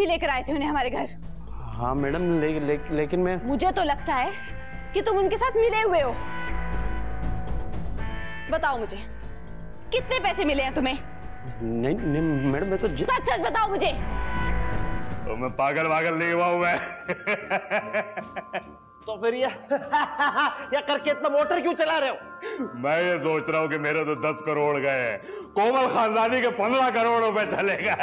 ही लेकर आए थे उन्हें हमारे घर। हाँ मैडम, लेकिन मैं... मुझे तो लगता है कि तुम उनके साथ मिले हुए हो। बताओ मुझे, कितने पैसे मिले हैं तुम्हें? नहीं मैडम, मैं तो सच सच बताओ मुझे। तो मैं पागल नहीं हुआ हूं मैं। तो फिर ये करके इतना मोटर क्यों चला रहे हो? मैं ये सोच रहा हूं कि मेरे तो 10 करोड़ गए, कोमल खानदानी के 15 करोड़ रुपए चले गए।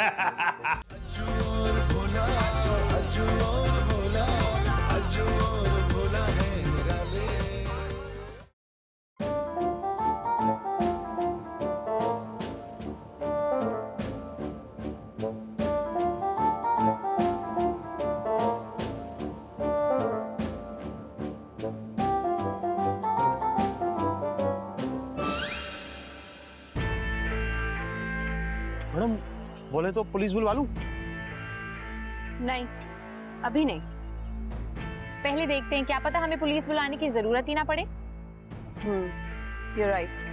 मैडम बोले तो पुलिस बुलवा लूं? नहीं, अभी नहीं। पहले देखते हैं, क्या पता हमें पुलिस बुलाने की जरूरत ही ना पड़े। You're right.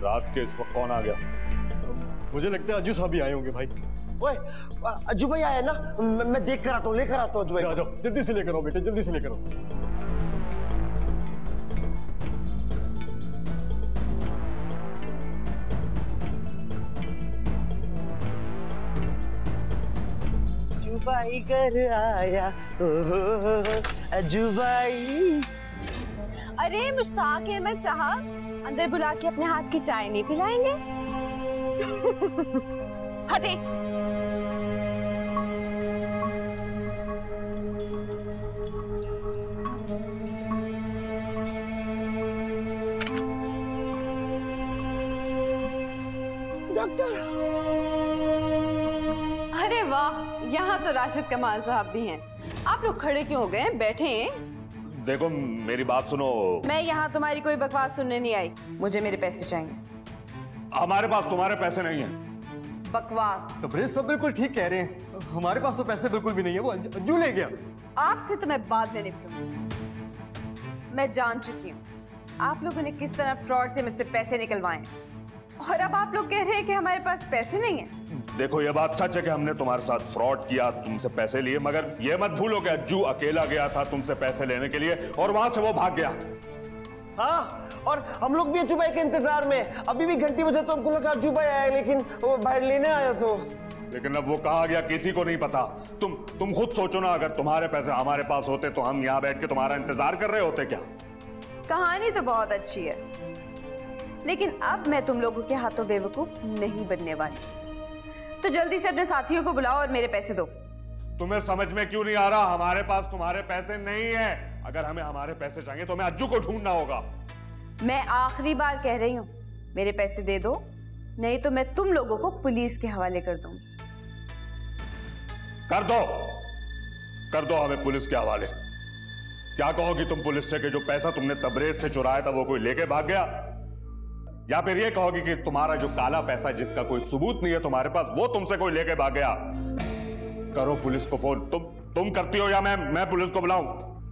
रात के इस वक्त कौन आ गया? मुझे लगता है अज्जू साहब भी आए होंगे भाई। ओए, अज्जू भाई आए ना, मैं देख कर आता हूँ, लेकर आता हूँ अज्जू भाई। जाओ जल्दी से लेकर आओ बेटे, जल्दी से लेकर आओ। भाई घर आया, अज्जू भाई। अरे मुश्ताक अहमद साहब, अंदर बुला के अपने हाथ की चाय नहीं पिलाएंगे? हटे। डॉक्टर, अरे वाह, यहाँ तो राशिद कमाल साहब भी हैं। आप लोग खड़े क्यों हो गए? बैठे हैं। देखो मेरी बात सुनो। मैं यहाँ तुम्हारी कोई बकवास सुनने नहीं आई। मुझे मेरे पैसे चाहिए। हमारे पास तुम्हारे पैसे नहीं हैं। बकवास। तबरेज सब बिल्कुल ठीक कह रहे हैं, हमारे पास तो पैसे बिल्कुल भी नहीं है, वो अज्जू ले गया। आपसे तो मैं बाद में निपटूंगी। मैं जान चुकी हूँ आप लोगों ने किस तरह फ्रॉड से मुझसे पैसे निकलवाए, और अब आप लोग कह रहे हैं कि हमारे पास पैसे नहीं है। देखो ये बात सच है कि हमने तुम्हारे साथ फ्रॉड किया, तुमसे पैसे लिए, मगर ये मत भूलो कि अज्जू अकेला गया था तुमसे पैसे लेने के लिए और वहां से वो भाग गया। हाँ, और हम लोग भी अज्जू भाई के इंतजार में। अभी भी घंटी बजे तो हमको लगा अज्जू भाई आया, लेकिन वो बाहर लेने आया तो। लेकिन अब वो कहाँ गया किसी को नहीं पता। तुम खुद सोचो ना, अगर तुम्हारे पैसे हमारे पास होते तो हम यहाँ बैठ के तुम्हारा इंतजार कर रहे होते क्या? कहानी तो बहुत अच्छी है, लेकिन अब मैं तुम लोगों के हाथों बेवकूफ नहीं बनने वाली। तो जल्दी से अपने साथियों को बुलाओ और मेरे पैसे दो। तुम्हें समझ में क्यों नहीं आ रहा? हमारे पास तुम्हारे पैसे नहीं है। अगर हमें हमारे पैसे चाहिए तो हमें अज्जू को ढूंढना होगा। मैं आखिरी बार कह रही हूँ, मेरे पैसे दे दो, नहीं तो मैं तुम लोगों को पुलिस के हवाले कर दूंगी। कर दो हमें पुलिस के हवाले। क्या कहोगी तुम पुलिस से कि जो पैसा तुमने तबरेज से चुराया था वो कोई लेके भाग गया? या फिर ये कहोगी कि तुम्हारा जो काला पैसा जिसका कोई सबूत नहीं है तुम्हारे पास, वो तुमसे कोई लेके भाग गया? करो पुलिस को फोन। तुम करती हो या मैं पुलिस को बुलाऊं?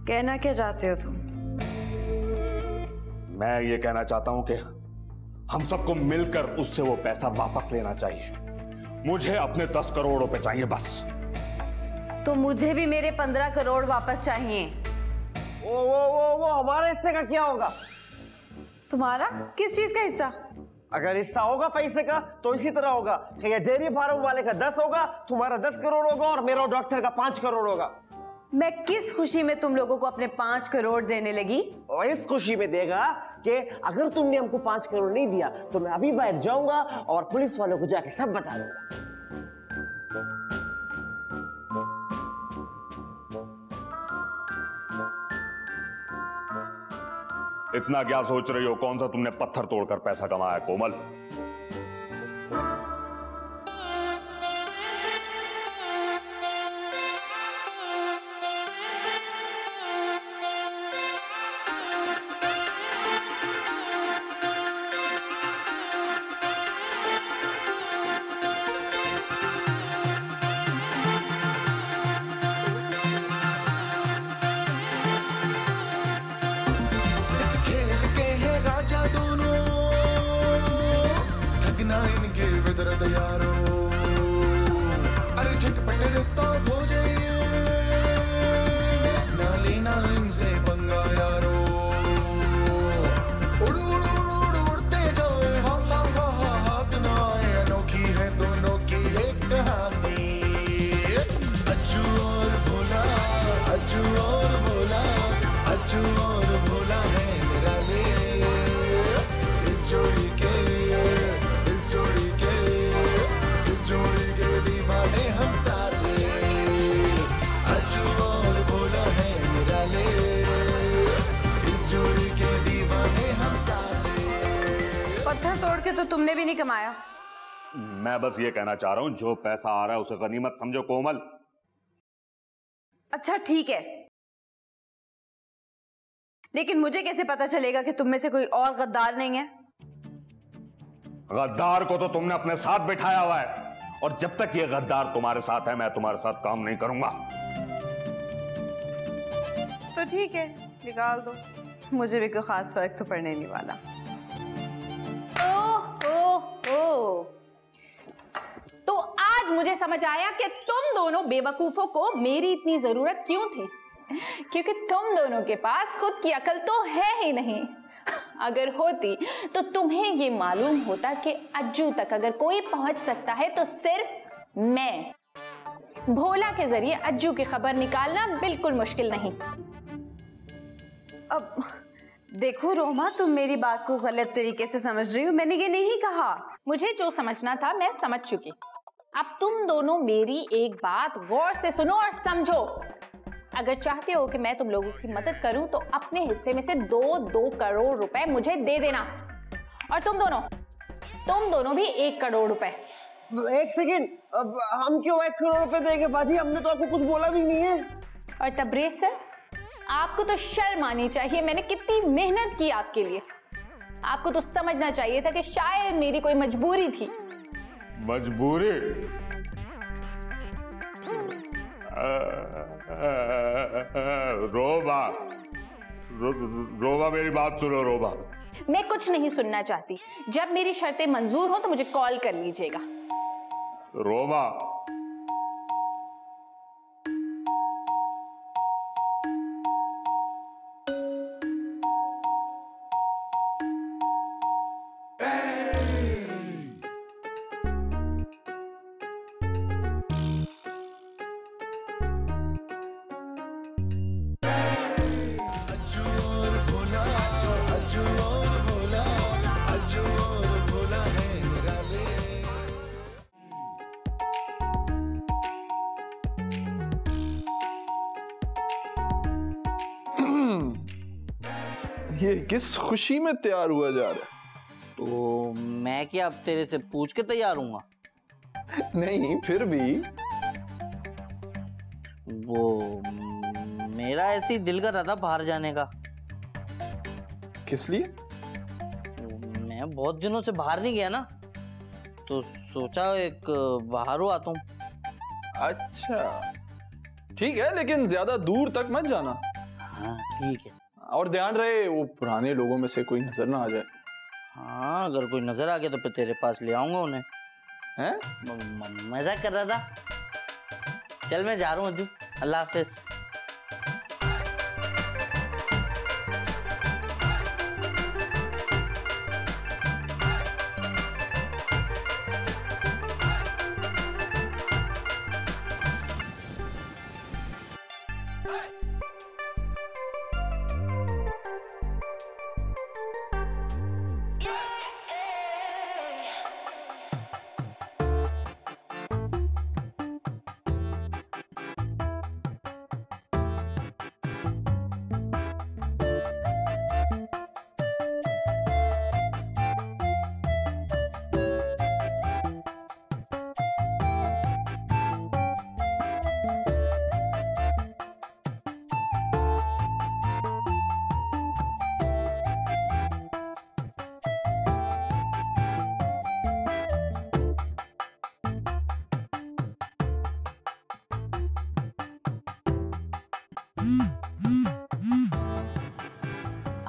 कहना क्या चाहते हो तुम? मैं ये कहना चाहता हूं कि हम सबको मिलकर उससे वो पैसा वापस लेना चाहिए। मुझे अपने 10 करोड़ रुपए चाहिए बस। तो मुझे भी मेरे 15 करोड़ वापस चाहिए। वो हमारे हिस्से का क्या होगा? तुम्हारा किस चीज का हिस्सा? अगर हिस्सा होगा पैसे का तो इसी तरह होगा कि ये डेयरी फार्म वाले का 10 होगा, तुम्हारा 10 करोड़ होगा और मेरा डॉक्टर का 5 करोड़ होगा। मैं किस खुशी में तुम लोगों को अपने 5 करोड़ देने लगी? और इस खुशी में देगा कि अगर तुमने हमको 5 करोड़ नहीं दिया तो मैं अभी बाहर जाऊंगा और पुलिस वालों को जाके सब बता दूंगा। इतना क्या सोच रही हो? कौन सा तुमने पत्थर तोड़कर पैसा कमाया कोमल? पत्थर तोड़ के तो तुमने भी नहीं कमाया। मैं बस ये कहना चाह रहा हूं, जो पैसा आ रहा है उसे गनीमत समझो कोमल। अच्छा ठीक है, लेकिन मुझे कैसे पता चलेगा कि तुम में से कोई और गद्दार नहीं है? गद्दार को तो तुमने अपने साथ बिठाया हुआ है, और जब तक ये गद्दार तुम्हारे साथ है मैं तुम्हारे साथ काम नहीं करूंगा। तो ठीक है, निकाल दो, मुझे भी कोई खास फर्क तो पड़ने नहीं वाला। ओह, तो आज मुझे समझ आया कि तुम दोनों बेवकूफों को मेरी इतनी जरूरत क्यों थी, क्योंकि तुम दोनों के पास खुद की अकल तो है ही नहीं। अगर होती तो तुम्हें ये मालूम होता कि अज्जू तक अगर कोई पहुंच सकता है तो सिर्फ मैं। भोला के जरिए अज्जू की खबर निकालना बिल्कुल मुश्किल नहीं। अब देखो रोमा, तुम मेरी बात को गलत तरीके से समझ रही हो, मैंने ये नहीं कहा। मुझे जो समझना था मैं समझ चुकी। अब तुम दोनों मेरी एक बात गौर से सुनो और समझो। अगर चाहते हो कि मैं तुम लोगों की मदद करूं तो अपने हिस्से में से 2 करोड़ रुपए मुझे दे देना, और तुम दोनों भी 1 करोड़ रुपए। एक सेकंड, अब हम क्यों 1 करोड़ रुपए देंगे बाजी? हमने तो आपको कुछ बोला भी नहीं है। और तबरेज सर, आपको तो शर्म आनी चाहिए, मैंने कितनी मेहनत की आपके लिए। आपको तो समझना चाहिए था कि शायद मेरी कोई मजबूरी थी। मजबूरी? रोबा मेरी बात सुनो रोबा। मैं कुछ नहीं सुनना चाहती। जब मेरी शर्तें मंजूर हो तो मुझे कॉल कर लीजिएगा। रोबा, ये किस खुशी में तैयार हुआ जा रहा तो मैं क्या अब तेरे से पूछ के तैयार हूँ? नहीं फिर भी वो मेरा ऐसे ही दिल कर रहा था बाहर जाने का। किस लिए? मैं बहुत दिनों से बाहर नहीं गया ना, तो सोचा एक बाहर हो आता हूँ। अच्छा ठीक है, लेकिन ज्यादा दूर तक मत जाना। हाँ ठीक है। और ध्यान रहे वो पुराने लोगों में से कोई नजर ना आ जाए। हाँ अगर कोई नजर आ गया तो फिर तेरे पास ले आऊंगा उन्हें। हैं? मजाक कर रहा था। चल मैं जा रहा हूँ अज्जू, अल्लाह हाफिज।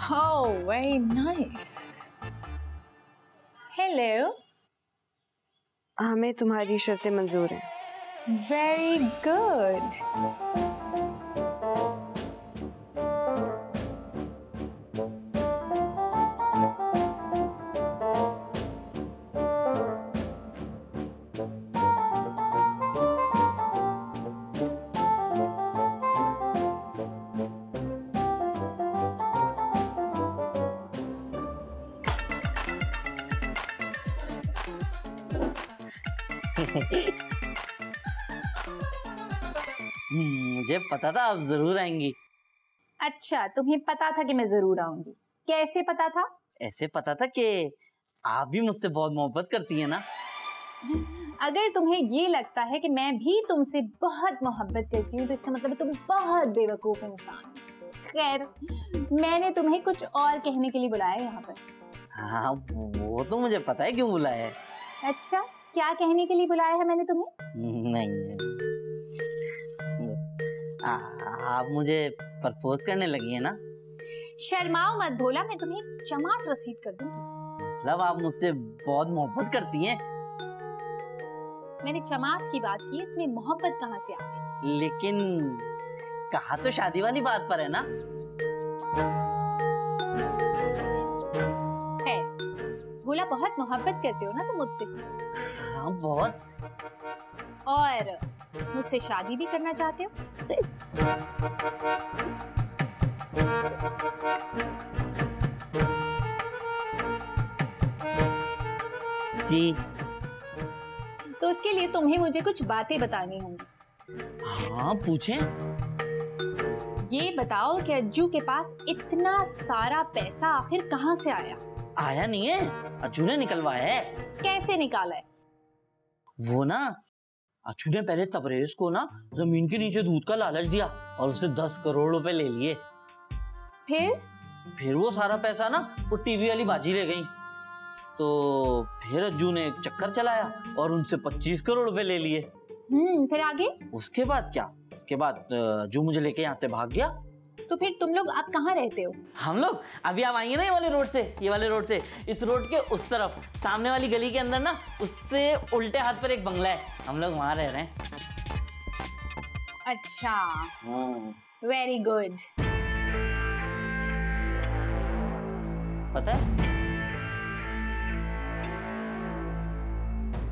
Oh, very nice. Hello. हमें तुम्हारी शर्तें मंजूर हैं। Very good. मुझे पता था आप जरूर आएंगी। अच्छा, तुम्हें पता था कि मैं जरूर आऊंगी। कैसे पता था? ऐसे पता था कि आप भी मुझसे बहुत मोहब्बत करती है ना? अगर तुम्हें ये लगता है कि मैं भी तुमसे बहुत मोहब्बत करती हूँ तो इसका मतलब है तुम बहुत बेवकूफ इंसान हो। खैर, मैंने तुम्हें कुछ और कहने के लिए बुलाया यहाँ पर। हाँ, वो तो मुझे पता है क्यों बुलाया है। अच्छा, क्या कहने के लिए बुलाया है मैंने तुम्हें? नहीं, आप मुझे प्रपोज करने लगी है ना? शर्माओ मत भोला, मैं तुम्हें चमाट रसीद कर दूंगी। मतलब आप मुझसे बहुत मोहब्बत करती हैं? मैंने चमाट की बात की, इसमें मोहब्बत कहाँ से आ गई? लेकिन कहा तो शादी वाली बात पर है ना? है, भोला बहुत मोहब्बत करते हो ना तुम मुझसे? हाँ, बहुत। और मुझसे शादी भी करना चाहते हो? जी। तो उसके लिए तुम्हें मुझे कुछ बातें बतानी होंगी। हाँ, पूछें। ये बताओ कि अज्जू के पास इतना सारा पैसा आखिर कहाँ से आया? आया नहीं है, अज्जू ने निकलवाया है। कैसे निकाला है? वो ना, अज्जू ने पहले तबरेज को ना जमीन के नीचे दूध का लालच दिया और उससे 10 करोड़ रुपए ले लिए। फिर वो सारा पैसा ना वो टीवी वाली बाजी ले गई। तो फिर अज्जू ने एक चक्कर चलाया और उनसे 25 करोड़ रुपए ले लिए। फिर आगे? उसके बाद क्या? उसके बाद अज्जू मुझे लेके यहाँ से भाग गया। तो फिर तुम लोग अब कहाँ रहते हो? हम लोग अभी आप आएंगे ना ये वाले रोड से, इस रोड के उस तरफ सामने वाली गली के अंदर ना उससे उल्टे हाथ पर एक बंगला है, हम लोग वहां रह रहे हैं। अच्छा, वेरी गुड। पता है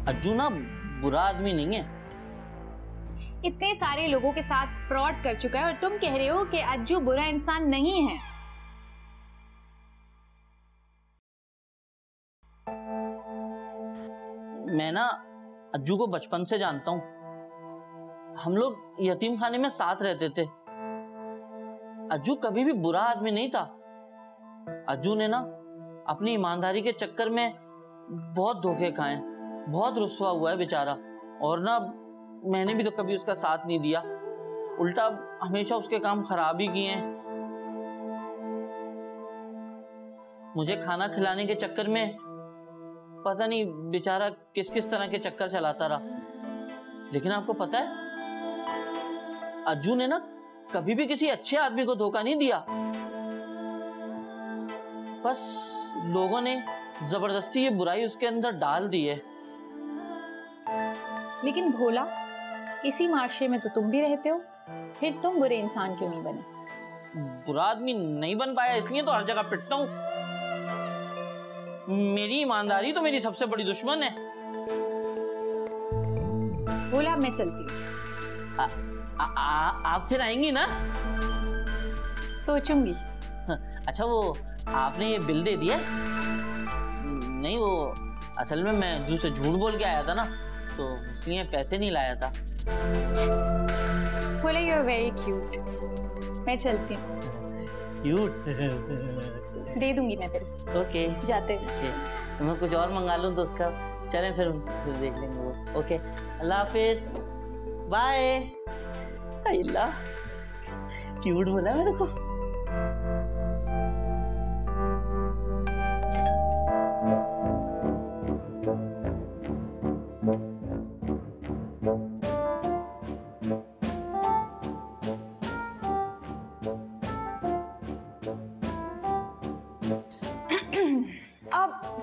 अज्जू ना बुरा आदमी नहीं है। इतने सारे लोगों के साथ फ्रॉड कर चुका है और तुम कह रहे हो कि अज्जू बुरा इंसान नहीं है। मैं ना अज्जू को बचपन से जानता हूं। हम लोग यतीम खाने में साथ रहते थे। अज्जू कभी भी बुरा आदमी नहीं था। अज्जू ने ना अपनी ईमानदारी के चक्कर में बहुत धोखे खाए, बहुत रुस्वा हुआ है बेचारा। और ना मैंने भी तो कभी उसका साथ नहीं दिया, उल्टा हमेशा उसके काम खराब ही किए हैं। मुझे खाना खिलाने के चक्कर में पता नहीं बेचारा किस किस तरह के चक्कर चलाता रहा। लेकिन आपको पता है अज्जू ने ना कभी भी किसी अच्छे आदमी को धोखा नहीं दिया। बस लोगों ने जबरदस्ती ये बुराई उसके अंदर डाल दी है। लेकिन भोला, इसी माशरे में तो तुम भी रहते हो, फिर तुम बुरे इंसान क्यों नहीं बने? बुरा आदमी नहीं बन पाया इसलिए तो हर जगह पिटता हूं। मेरी ईमानदारी तो मेरी सबसे बड़ी दुश्मन है। भोला, मैं चलती हूँ। आप फिर आएंगी ना? सोचूंगी। अच्छा, वो आपने ये बिल दे दिया? नहीं, वो असल में मैं अज्जू से झूठ बोल के आया था ना, तो इसलिए पैसे नहीं लाया था। भोला, यू आर वेरी क्यूट। मैं चलती हूँ। क्यूट? दे दूंगी मैं तेरे को। ओके, जाते हैं। ओके, मैं कुछ और मंगा लूँ तो उसका चलें फिर देख लेंगे वो। ओके, अल्लाह हाफिज, बाय। अल्लाह, क्यूट बोला मेरे को।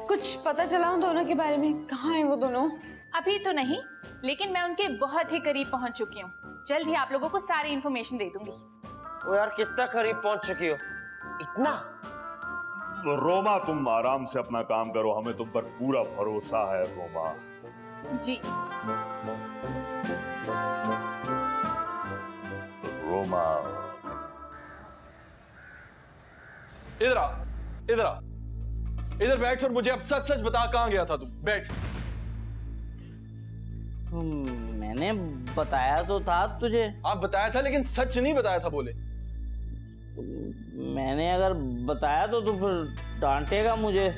कुछ पता चला उन दोनों के बारे में? कहाँ हैं वो दोनों? अभी तो नहीं, लेकिन मैं उनके बहुत ही करीब पहुंच चुकी हूँ। जल्द ही आप लोगों को सारी इन्फॉर्मेशन दे दूंगी। ओ यार, कितना करीब पहुंच चुकी हो? इतना? रोमा, तुम आराम से अपना काम करो, हमें तुम पर पूरा भरोसा है रोमा। जी। रोमा, इधर आ, इधर आ, इधर बैठ और मुझे अब सच सच बता, कहां गया था तू? बैठ। मैंने बताया तो था तुझे। आप बताया था लेकिन सच नहीं बताया था बोले। मैंने अगर बताया तो तू फिर डांटेगा मुझे।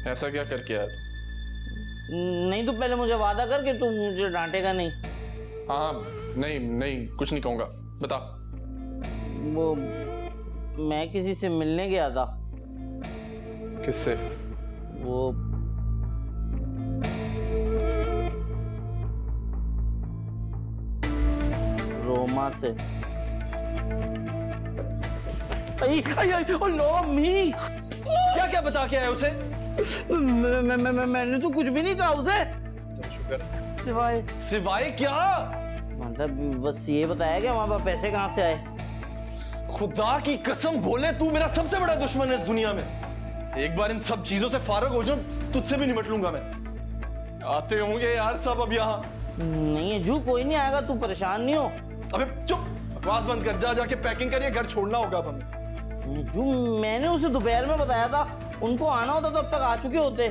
ऐसा क्या करके आया तू? नहीं तो पहले मुझे वादा कर कि तू मुझे डांटेगा नहीं। हाँ नहीं नहीं कुछ नहीं कहूंगा, बता। वो मैं किसी से मिलने गया था। किससे? वो रोमा से। आई आई आई ओ लो मी। क्या क्या बता के आया उसे? मैंने तो कुछ भी नहीं कहा उसे, चल शुक्र। सिवाय सिवाय क्या? मतलब बस ये बताया कि हमारे पास पैसे कहाँ से आए। खुदा की कसम बोले तू मेरा सबसे बड़ा दुश्मन है इस दुनिया में। एक बार इन सब चीजों से फारग हो जाऊं तुझसे भी निपट लूंगा मैं। आते होंगे यार सब अब यहाँ। नहीं है जू, कोई नहीं आएगा, तू परेशान नहीं हो। अबे चुप, बकवास बंद कर, जा जाके पैकिंग करिए, घर छोड़ना होगा अब हमें। जू मैंने उसे दोपहर में बताया था, उनको आना होता तो अब तक आ चुके होते।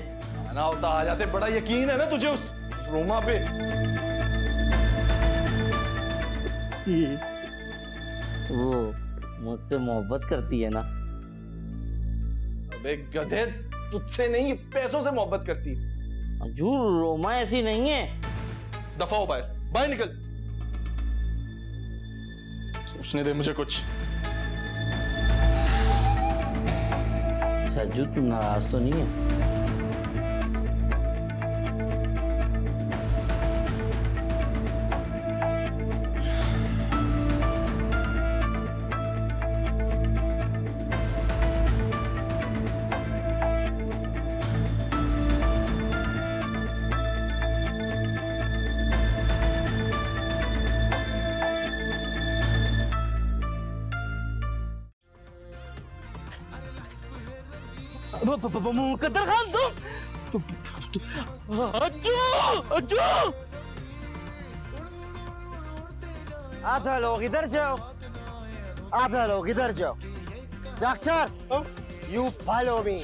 आना होता आ जाते, बड़ा यकीन है ना तुझे उस रोमा पे। वो मुझसे मोहब्बत करती है ना। अबे गधे, तुझसे नहीं पैसों से मोहब्बत करती है। जू रोमा ऐसी नहीं है। दफा हो बाहर, बाहर निकल। सोचने दे मुझे कुछ। सज्जू तू नाराज तो नहीं है? मुकद्दर खान तुम अज्जू अज्जू। आधा लोग इधर जाओ, आधा लोग इधर जाओ। Doctor, you follow me.